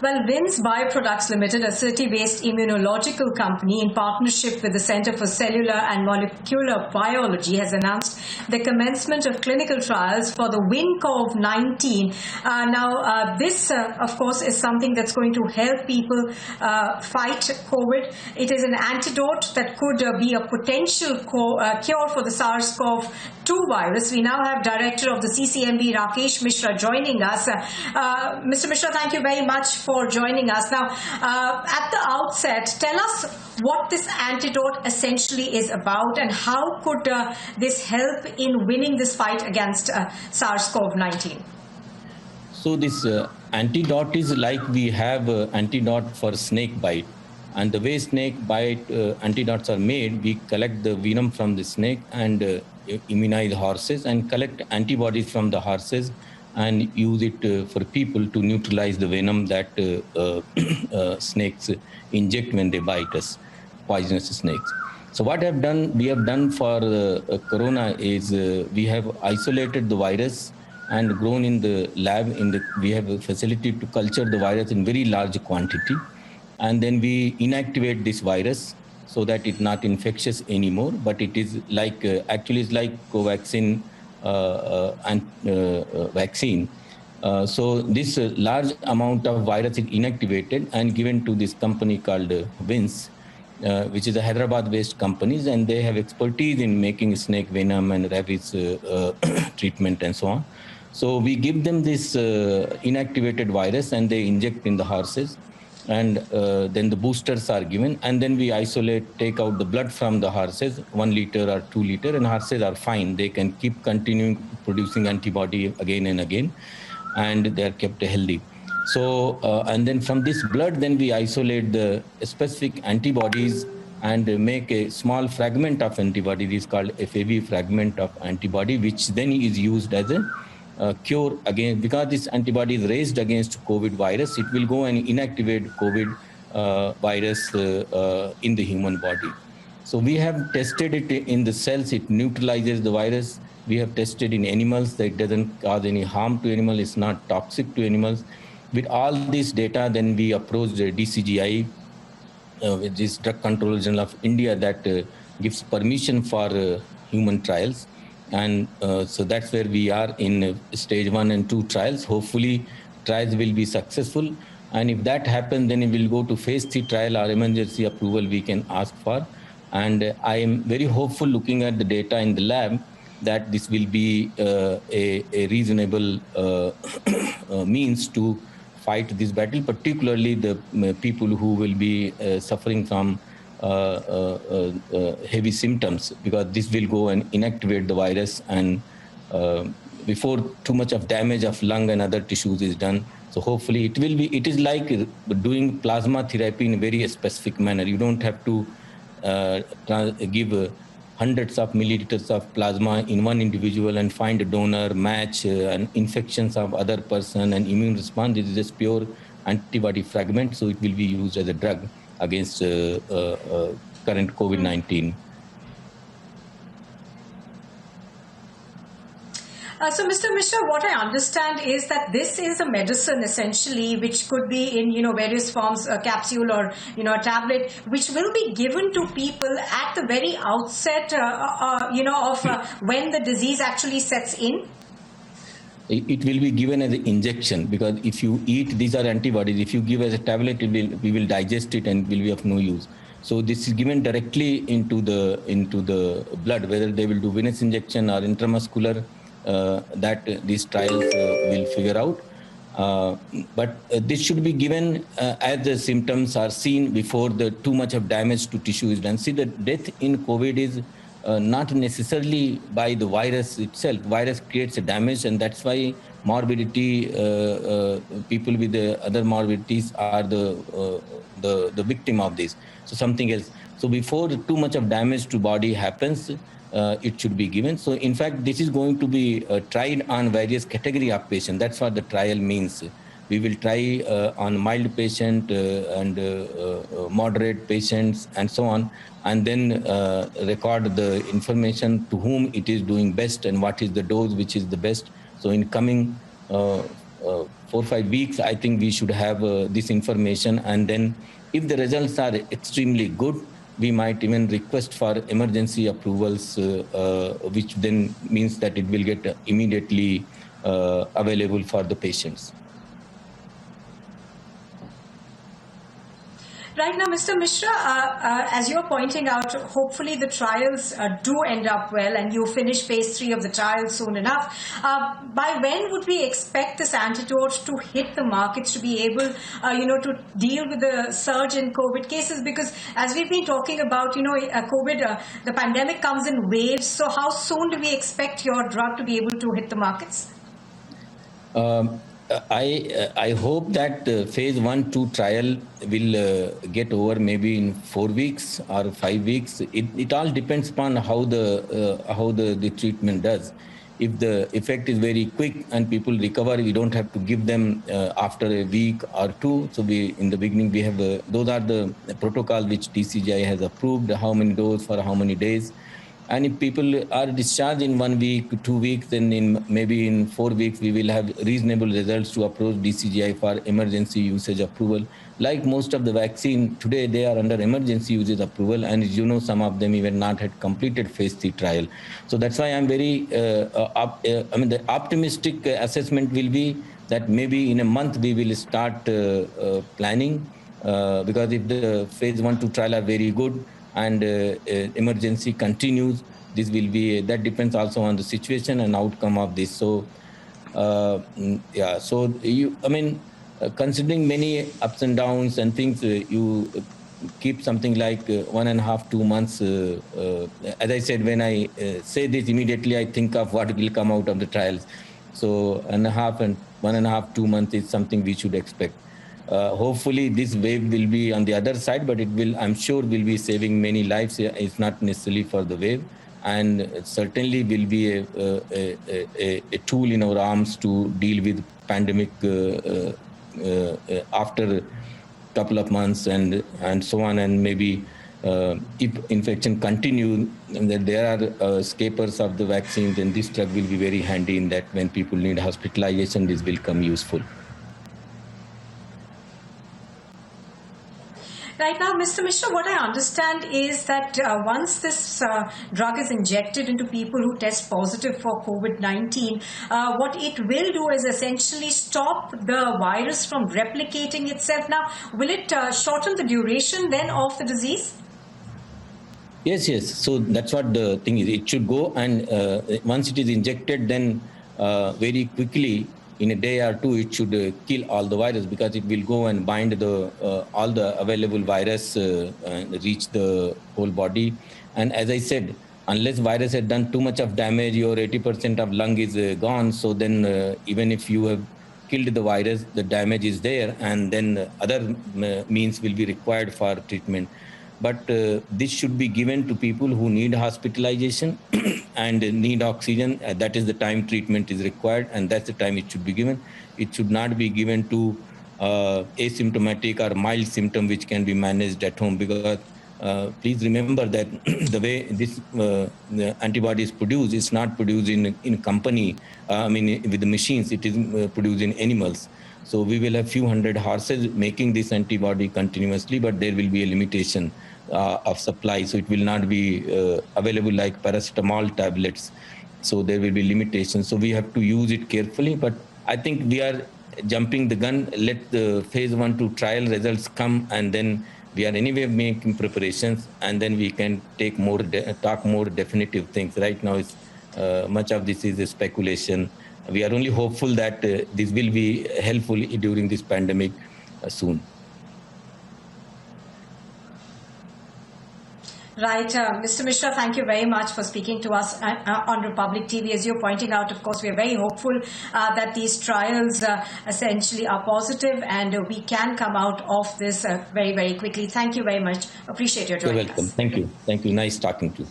Well, Vins Bioproducts Limited, a city-based immunological company in partnership with the Center for Cellular and Molecular Biology, has announced the commencement of clinical trials for the WinCov-19. This, of course, is something that's going to help people fight COVID. It is an antidote that could be a potential cure for the SARS-CoV-2 virus. We now have Director of the CCMB, Rakesh Mishra, joining us. Mr. Mishra, thank you very much for joining us. Now, at the outset, tell us what this antidote essentially is about and how could this help in winning this fight against SARS-CoV-19? So this antidote is like we have antidote for snake bite. And the way snake bite antidotes are made, we collect the venom from the snake and immunize horses and collect antibodies from the horses and use it for people to neutralize the venom that snakes inject when they bite us, poisonous snakes. So what we have done for corona is we have isolated the virus and grown in the lab. We have a facility to culture the virus in very large quantity, and then we inactivate this virus so that it's not infectious anymore. But it is like actually it's like Covaxin vaccine. So this large amount of virus is inactivated and given to this company called Vins, which is a Hyderabad-based company, and they have expertise in making snake venom and rabies treatment and so on. So we give them this inactivated virus and they inject in the horses, and then the boosters are given, and then we take out the blood from the horses, 1 liter or 2 liter, and horses are fine. They can keep continuing producing antibody again and again, and they are kept healthy. So, and then from this blood, then we isolate the specific antibodies and make a small fragment of antibody. This is called FAB fragment of antibody, which then is used as a cure again, because this antibody is raised against COVID virus. It will go and inactivate COVID virus in the human body. So we have tested it in the cells. It neutralizes the virus. We have tested in animals that it doesn't cause any harm to animals. It's not toxic to animals. With all this data, then we approached the DCGI, which is Drug Controller General of India, that gives permission for human trials. And so that's where we are in stage 1 and 2 trials. Hopefully, trials will be successful. And if that happens, then it will go to phase 3 trial or emergency approval we can ask for. And I am very hopeful, looking at the data in the lab, that this will be a reasonable means to fight this battle, particularly the people who will be suffering from heavy symptoms, because this will go and inactivate the virus and before too much of damage of lung and other tissues is done. So hopefully it is like doing plasma therapy in a very specific manner. You don't have to give hundreds of milliliters of plasma in one individual and find a donor, match and infections of other person and immune response. This is just pure antibody fragment, so it will be used as a drug against current COVID-19. So, Mr. Mishra, what I understand is that this is a medicine essentially, which could be in various forms, a capsule or a tablet, which will be given to people at the very outset, of when the disease actually sets in. It will be given as an injection, because if you eat, these are antibodies. If you give as a tablet, we will digest it and it will be of no use. So this is given directly into the blood, whether they will do venous injection or intramuscular. That these trials will figure out. But this should be given as the symptoms are seen before too much of damage to tissue is done. See, the death in COVID is not necessarily by the virus itself. Virus creates a damage, and that's why morbidity, people with the other morbidities are the victim of this. So something else. So before too much of damage to body happens, it should be given. So in fact, this is going to be tried on various category of patients. That's what the trial means. We will try on mild patient and moderate patients and so on, and then record the information to whom it is doing best and what is the dose which is the best. So in coming 4 or 5 weeks, I think we should have this information. And then if the results are extremely good, we might even request for emergency approvals, which then means that it will get immediately available for the patients. Right now, Mr. Mishra, as you're pointing out, hopefully the trials do end up well and you finish phase 3 of the trial soon enough. By when would we expect this antidote to hit the markets to be able, to deal with the surge in COVID cases? Because as we've been talking about, COVID, the pandemic comes in waves. So how soon do we expect your drug to be able to hit the markets? I hope that phase 1-2 trial will get over maybe in 4 weeks or 5 weeks. It all depends upon how the treatment does. If the effect is very quick and people recover, we don't have to give them after a week or 2. So in the beginning we have those are the protocol which DCGI has approved, how many doses for how many days. And if people are discharged in 1 week, 2 weeks, then maybe in 4 weeks, we will have reasonable results to approach DCGI for emergency usage approval. Like most of the vaccine today, they are under emergency usage approval. And as you know, some of them even not had completed phase 3 trial. So that's why I'm very, the optimistic assessment will be that maybe in a month, we will start planning. Because if the phase 1-2 trial are very good, and emergency continues, this will be, that depends also on the situation and outcome of this. So yeah, so considering many ups and downs and things, you keep something like 1.5-2 months. As I said, when I say this, immediately I think of what will come out of the trials. So 1.5-2 months is something we should expect. Hopefully this wave will be on the other side, but it will, I'm sure, will be saving many lives. It's not necessarily for the wave, and it certainly will be a tool in our arms to deal with pandemic after a couple of months and so on. And maybe if infection continue and that there are escapers of the vaccine, then this drug will be very handy in that when people need hospitalization, this will come useful. Right now, Mr. Mishra, what I understand is that once this drug is injected into people who test positive for COVID-19, what it will do is essentially stop the virus from replicating itself. Now, will it shorten the duration then of the disease? Yes. So that's what the thing is. It should go, and once it is injected, then very quickly, in a day or 2, it should kill all the virus, because it will go and bind all the available virus and reach the whole body. And as I said, unless virus has done too much of damage, your 80% of lung is gone. So then even if you have killed the virus, the damage is there, and then other means will be required for treatment. But this should be given to people who need hospitalization and need oxygen. That is the time treatment is required, and that's the time it should be given. It should not be given to asymptomatic or mild symptom which can be managed at home, because please remember that the way this the antibody is produced, it's not produced in company, with the machines. It is produced in animals. So we will have few hundred horses making this antibody continuously, but there will be a limitation of supply. So it will not be available like paracetamol tablets. So there will be limitations. So we have to use it carefully. But I think we are jumping the gun. Let the phase 1-2 trial results come, and then we are anyway making preparations, and then we can take talk more definitive things. Right now, it's, much of this is a speculation. We are only hopeful that this will be helpful during this pandemic soon. Right. Mr. Mishra, thank you very much for speaking to us on Republic TV. As you're pointing out, of course, we are very hopeful that these trials essentially are positive and we can come out of this very, very quickly. Thank you very much. Appreciate your joining us. You're welcome. Thank you. Thank you. Nice talking to you.